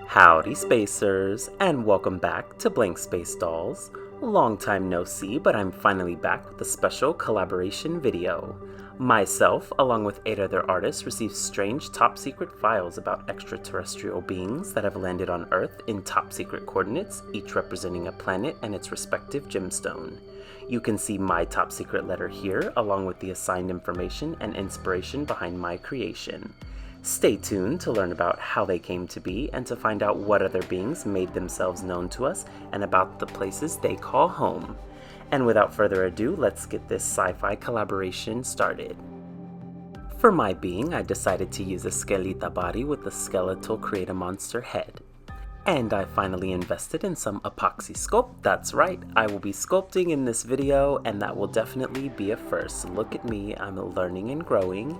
Howdy Spacers, and welcome back to Blank Space Dolls. Long time no see, but I'm finally back with a special collaboration video. Myself, along with 8 other artists, received strange top-secret files about extraterrestrial beings that have landed on Earth in top-secret coordinates, each representing a planet and its respective gemstone. You can see my top-secret letter here, along with the assigned information and inspiration behind my creation. Stay tuned to learn about how they came to be and to find out what other beings made themselves known to us and about the places they call home. And without further ado, let's get this sci-fi collaboration started. For my being, I decided to use a Skelita body with a skeletal Create a Monster head. And I finally invested in some epoxy sculpt. That's right, I will be sculpting in this video, and that will definitely be a first. Look at me, I'm learning and growing.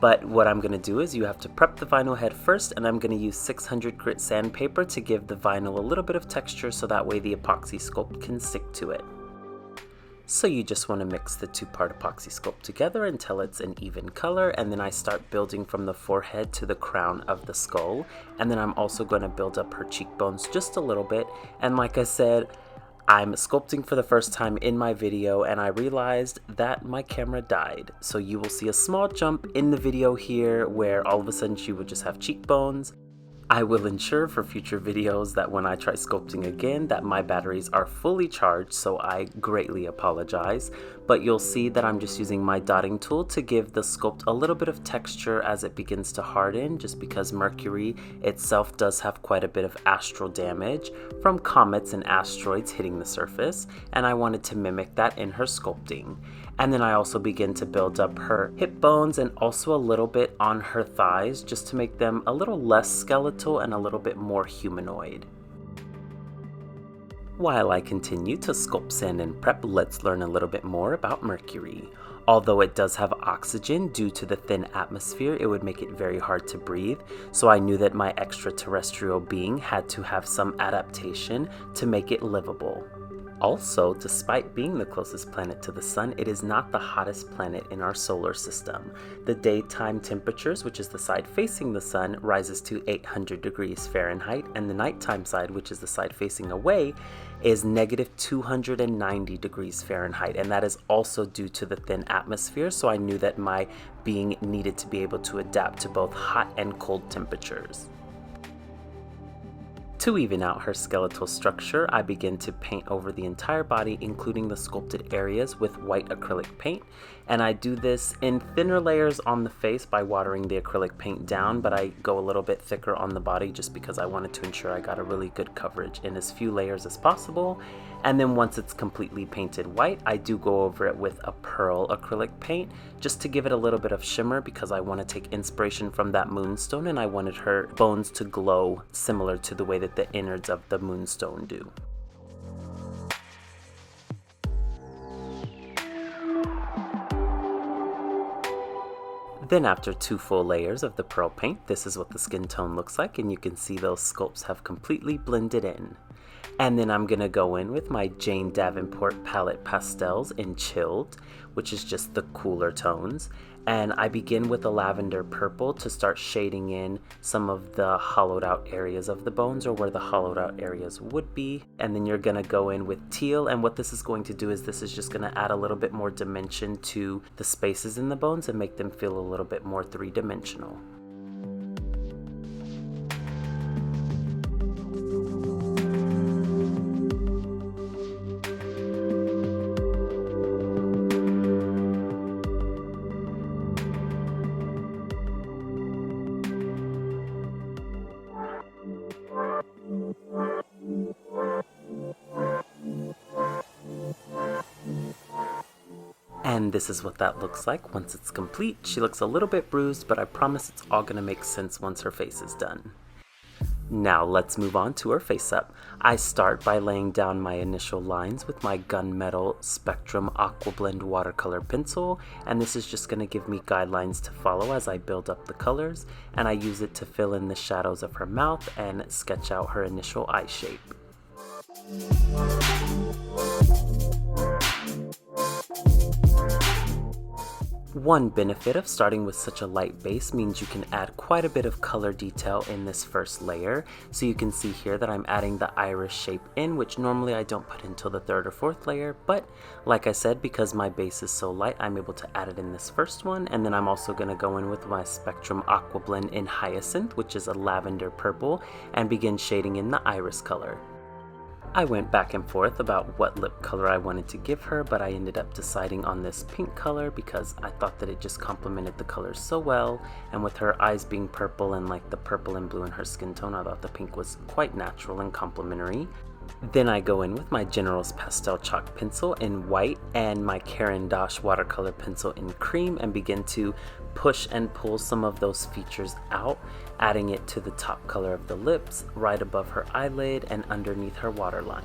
But what I'm going to do is you have to prep the vinyl head first, and I'm going to use 600 grit sandpaper to give the vinyl a little bit of texture so that way the epoxy sculpt can stick to it. So you just want to mix the 2-part epoxy sculpt together until it's an even color, and then I start building from the forehead to the crown of the skull, and then I'm also going to build up her cheekbones just a little bit. And like I said, I'm sculpting for the first time in my video, and I realized that my camera died. So you will see a small jump in the video here where all of a sudden she would just have cheekbones. I will ensure for future videos that when I try sculpting again that my batteries are fully charged, so I greatly apologize. But you'll see that I'm just using my dotting tool to give the sculpt a little bit of texture as it begins to harden, just because Mercury itself does have quite a bit of astral damage from comets and asteroids hitting the surface, and I wanted to mimic that in her sculpting. And then I also begin to build up her hip bones and also a little bit on her thighs just to make them a little less skeletal and a little bit more humanoid. While I continue to sculpt, sand, and prep, let's learn a little bit more about Mercury. Although it does have oxygen, due to the thin atmosphere, it would make it very hard to breathe, so I knew that my extraterrestrial being had to have some adaptation to make it livable. Also, despite being the closest planet to the sun, it is not the hottest planet in our solar system. The daytime temperatures, which is the side facing the sun, rises to 800 degrees Fahrenheit, and the nighttime side, which is the side facing away, is negative 290 degrees Fahrenheit, and that is also due to the thin atmosphere, so I knew that my being needed to be able to adapt to both hot and cold temperatures. To even out her skeletal structure, I begin to paint over the entire body, including the sculpted areas, with white acrylic paint. And I do this in thinner layers on the face by watering the acrylic paint down, but I go a little bit thicker on the body just because I wanted to ensure I got a really good coverage in as few layers as possible. And then once it's completely painted white, I do go over it with a pearl acrylic paint just to give it a little bit of shimmer, because I want to take inspiration from that moonstone and I wanted her bones to glow similar to the way that the innards of the moonstone do. Then after 2 full layers of the pearl paint, this is what the skin tone looks like, and you can see those sculpts have completely blended in. And then I'm going to go in with my Jane Davenport palette pastels in Chilled, which is just the cooler tones. And I begin with a lavender purple to start shading in some of the hollowed out areas of the bones, or where the hollowed out areas would be. And then you're going to go in with teal, and what this is going to do is this is just going to add a little bit more dimension to the spaces in the bones and make them feel a little bit more 3-dimensional. And this is what that looks like once it's complete. She looks a little bit bruised, but I promise it's all gonna make sense once her face is done. Now let's move on to her face up. I start by laying down my initial lines with my Gunmetal Spectrum Aquablend watercolor pencil, and this is just gonna give me guidelines to follow as I build up the colors, and I use it to fill in the shadows of her mouth and sketch out her initial eye shape. One benefit of starting with such a light base means you can add quite a bit of color detail in this first layer. So you can see here that I'm adding the iris shape in, which normally I don't put until the third or fourth layer, but like I said, because my base is so light, I'm able to add it in this first one. And then I'm also going to go in with my Spectrum Aqua Blend in Hyacinth, which is a lavender purple, and begin shading in the iris color. I went back and forth about what lip color I wanted to give her, but I ended up deciding on this pink color because I thought that it just complemented the colors so well, and with her eyes being purple and like the purple and blue in her skin tone, I thought the pink was quite natural and complementary. Then I go in with my General's Pastel Chalk Pencil in white and my Caran d'Ache Watercolor Pencil in cream and begin to push and pull some of those features out, adding it to the top color of the lips, right above her eyelid and underneath her waterline.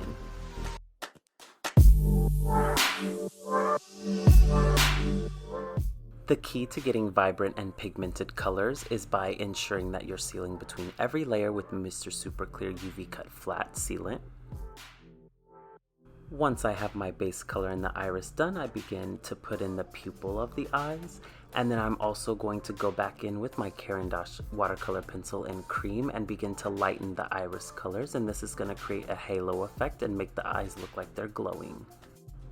The key to getting vibrant and pigmented colors is by ensuring that you're sealing between every layer with Mr. Super Clear UV Cut Flat Sealant. Once I have my base color in the iris done, I begin to put in the pupil of the eyes, and then I'm also going to go back in with my Caran d'Ache Watercolor Pencil in cream and begin to lighten the iris colors, and this is going to create a halo effect and make the eyes look like they're glowing.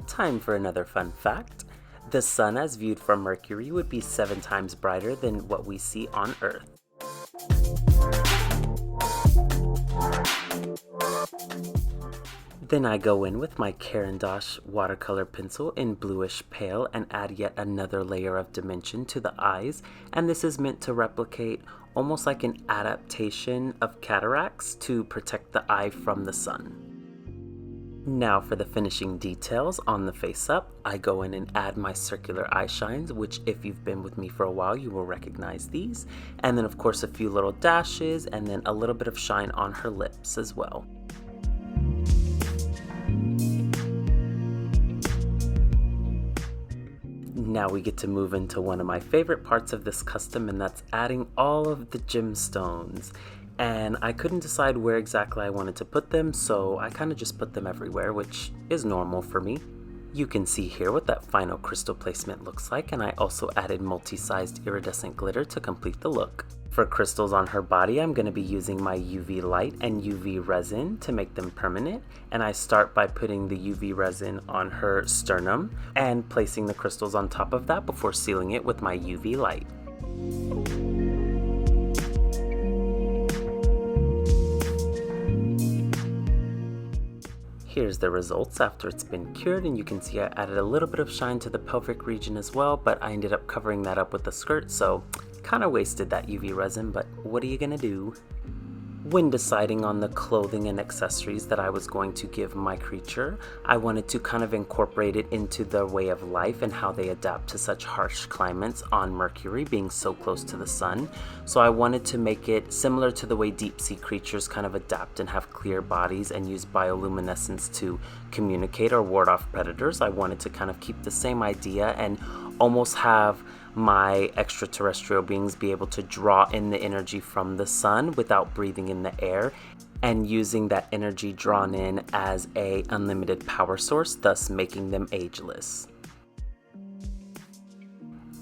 Time for another fun fact. The sun as viewed from Mercury would be 7 times brighter than what we see on Earth. Then I go in with my Caran d'Ache Watercolor Pencil in Bluish Pale and add yet another layer of dimension to the eyes, and this is meant to replicate almost like an adaptation of cataracts to protect the eye from the sun. Now for the finishing details on the face up, I go in and add my circular eye shines, which if you've been with me for a while, you will recognize these. And then of course a few little dashes and then a little bit of shine on her lips as well. Now we get to move into one of my favorite parts of this custom, and that's adding all of the gemstones. And I couldn't decide where exactly I wanted to put them, so I kind of just put them everywhere, which is normal for me. You can see here what that final crystal placement looks like, and I also added multi-sized iridescent glitter to complete the look. For crystals on her body, I'm going to be using my UV light and UV resin to make them permanent, and I start by putting the UV resin on her sternum and placing the crystals on top of that before sealing it with my UV light. Here's the results after it's been cured, and you can see I added a little bit of shine to the pelvic region as well, but I ended up covering that up with the skirt, so kind of wasted that UV resin, but what are you gonna do? When deciding on the clothing and accessories that I was going to give my creature, I wanted to kind of incorporate it into their way of life and how they adapt to such harsh climates on Mercury, being so close to the sun. So I wanted to make it similar to the way deep sea creatures kind of adapt and have clear bodies and use bioluminescence to communicate or ward off predators. I wanted to kind of keep the same idea and almost have my extraterrestrial beings be able to draw in the energy from the sun without breathing in the air and using that energy drawn in as a unlimited power source, thus making them ageless.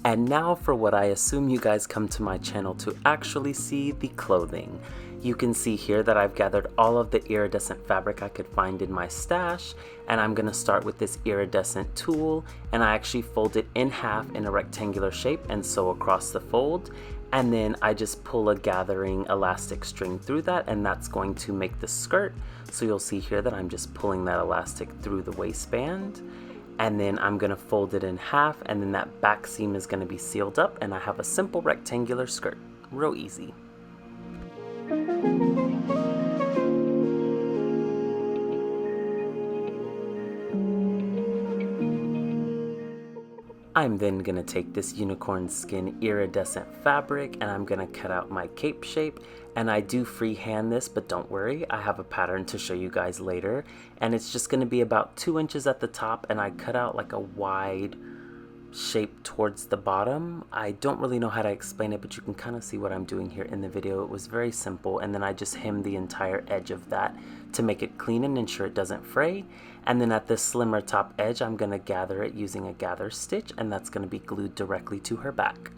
And now for what I assume you guys come to my channel to actually see, the clothing. You can see here that I've gathered all of the iridescent fabric I could find in my stash, and I'm going to start with this iridescent tulle, and I actually fold it in half in a rectangular shape and sew across the fold, and then I just pull a gathering elastic string through that, and that's going to make the skirt. So you'll see here that I'm just pulling that elastic through the waistband, and then I'm going to fold it in half, and then that back seam is going to be sealed up, and I have a simple rectangular skirt. Real easy. I'm then going to take this unicorn skin iridescent fabric and I'm going to cut out my cape shape, and I do freehand this, but don't worry, I have a pattern to show you guys later, and it's just going to be about 2 inches at the top, and I cut out like a wide shape towards the bottom. I don't really know how to explain it, but you can kind of see what I'm doing here in the video. It was very simple, and then I just hemmed the entire edge of that to make it clean and ensure it doesn't fray. And then at this slimmer top edge, I'm going to gather it using a gather stitch, and that's going to be glued directly to her back.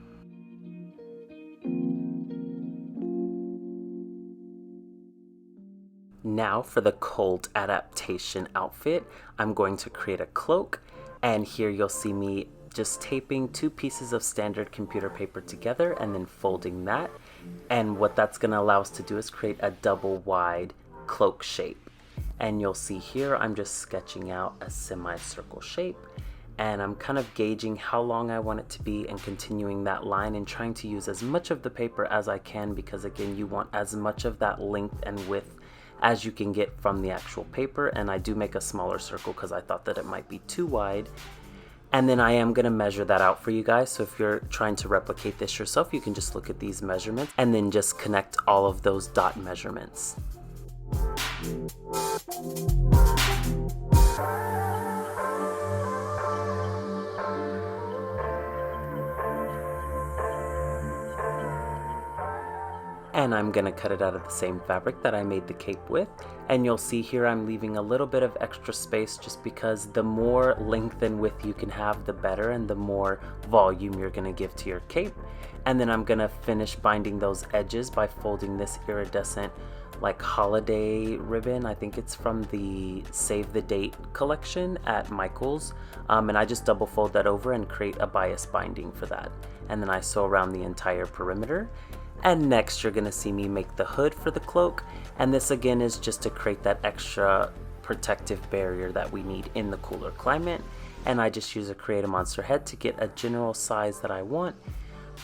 Now for the cold adaptation outfit, I'm going to create a cloak, and here you'll see me just taping 2 pieces of standard computer paper together and then folding that. And what that's going to allow us to do is create a double wide cloak shape. And you'll see here I'm just sketching out a semicircle shape, and I'm kind of gauging how long I want it to be and continuing that line and trying to use as much of the paper as I can, because again, you want as much of that length and width as you can get from the actual paper. And I do make a smaller circle because I thought that it might be too wide. And then I am going to measure that out for you guys. So if you're trying to replicate this yourself, you can just look at these measurements and then just connect all of those dot measurements. And I'm going to cut it out of the same fabric that I made the cape with. And you'll see here I'm leaving a little bit of extra space just because the more length and width you can have, the better, and the more volume you're going to give to your cape. And then I'm going to finish binding those edges by folding this iridescent like holiday ribbon. I think it's from the Save the Date collection at Michaels. And I just double fold that over and create a bias binding for that. And then I sew around the entire perimeter. And next you're going to see me make the hood for the cloak, and this again is just to create that extra protective barrier that we need in the cooler climate. And I just use a Create a Monster head to get a general size that I want,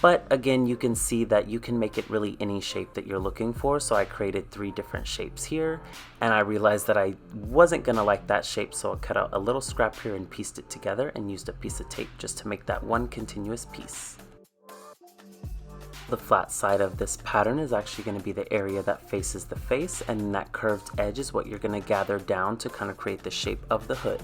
but again you can see that you can make it really any shape that you're looking for. So I created 3 different shapes here, and I realized that I wasn't going to like that shape, so I cut out a little scrap here and pieced it together and used a piece of tape just to make that one continuous piece. The flat side of this pattern is actually going to be the area that faces the face, and that curved edge is what you're going to gather down to kind of create the shape of the hood.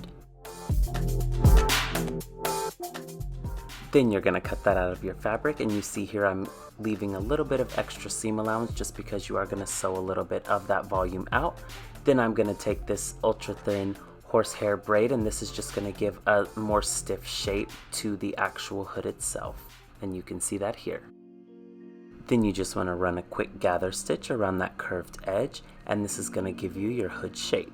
Then you're going to cut that out of your fabric, and you see here I'm leaving a little bit of extra seam allowance just because you are going to sew a little bit of that volume out. Then I'm going to take this ultra thin horsehair braid, and this is just going to give a more stiff shape to the actual hood itself, and you can see that here. Then you just want to run a quick gather stitch around that curved edge, and this is going to give you your hood shape.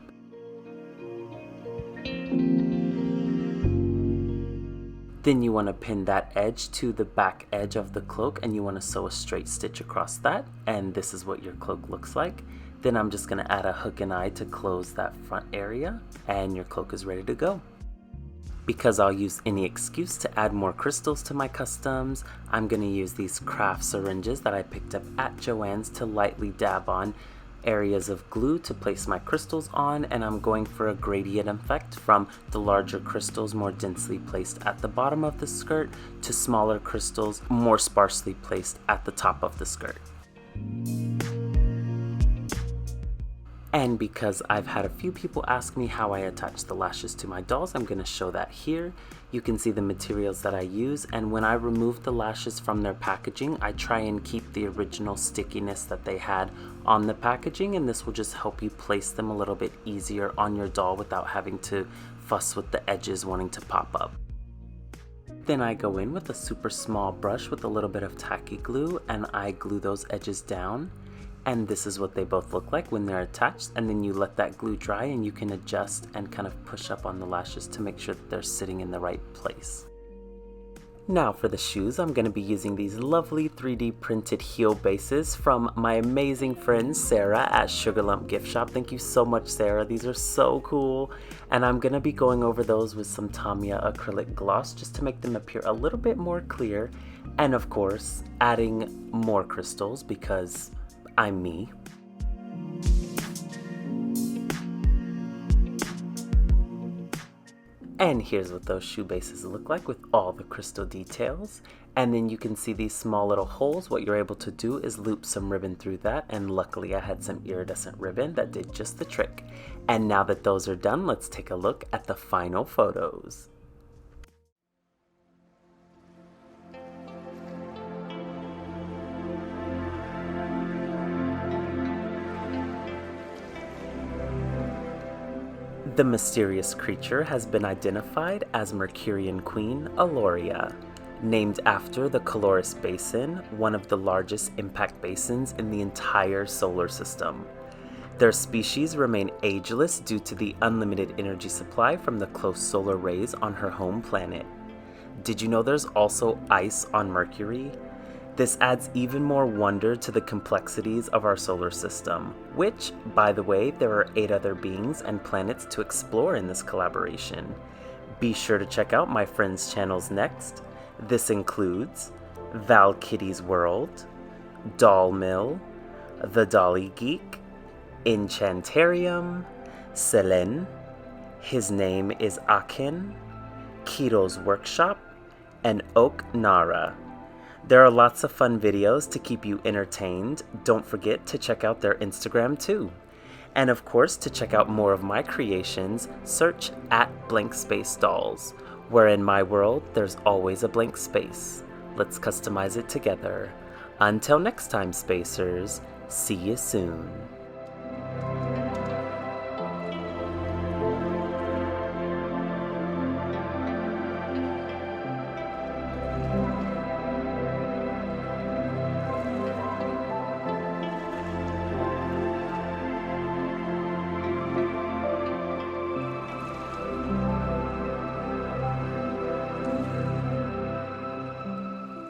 Then you want to pin that edge to the back edge of the cloak, and you want to sew a straight stitch across that, and this is what your cloak looks like. Then I'm just going to add a hook and eye to close that front area, and your cloak is ready to go. Because I'll use any excuse to add more crystals to my customs, I'm going to use these craft syringes that I picked up at Joann's to lightly dab on areas of glue to place my crystals on, and I'm going for a gradient effect from the larger crystals more densely placed at the bottom of the skirt to smaller crystals more sparsely placed at the top of the skirt. And because I've had a few people ask me how I attach the lashes to my dolls, I'm going to show that here. You can see the materials that I use, and when I remove the lashes from their packaging, I try and keep the original stickiness that they had on the packaging, and this will just help you place them a little bit easier on your doll without having to fuss with the edges wanting to pop up. Then I go in with a super small brush with a little bit of tacky glue, and I glue those edges down. And this is what they both look like when they're attached, and then you let that glue dry and you can adjust and kind of push up on the lashes to make sure that they're sitting in the right place. Now for the shoes, I'm going to be using these lovely 3D printed heel bases from my amazing friend Sarah at Sugarlump Gift Shop. Thank you so much, Sarah. These are so cool. And I'm going to be going over those with some Tamiya acrylic gloss just to make them appear a little bit more clear. And of course, adding more crystals because I'm me. And here's what those shoe bases look like with all the crystal details. And then you can see these small little holes. What you're able to do is loop some ribbon through that, and luckily I had some iridescent ribbon that did just the trick. And now that those are done, let's take a look at the final photos. The mysterious creature has been identified as Mercurian Queen Aloria, named after the Caloris Basin, one of the largest impact basins in the entire solar system. Their species remain ageless due to the unlimited energy supply from the close solar rays on her home planet. Did you know there's also ice on Mercury? This adds even more wonder to the complexities of our solar system, which, by the way, there are 8 other beings and planets to explore in this collaboration. Be sure to check out my friends' channels next. This includes Val Kitty's World, Doll Mill, The Dolly Geek, Enchantarium, Selene, His Name is Akin, Keto's Workshop, and Oak Nara. There are lots of fun videos to keep you entertained. Don't forget to check out their Instagram too. And of course, to check out more of my creations, search @BlankSpaceDolls, where in my world, there's always a blank space. Let's customize it together. Until next time, Spacers, see you soon.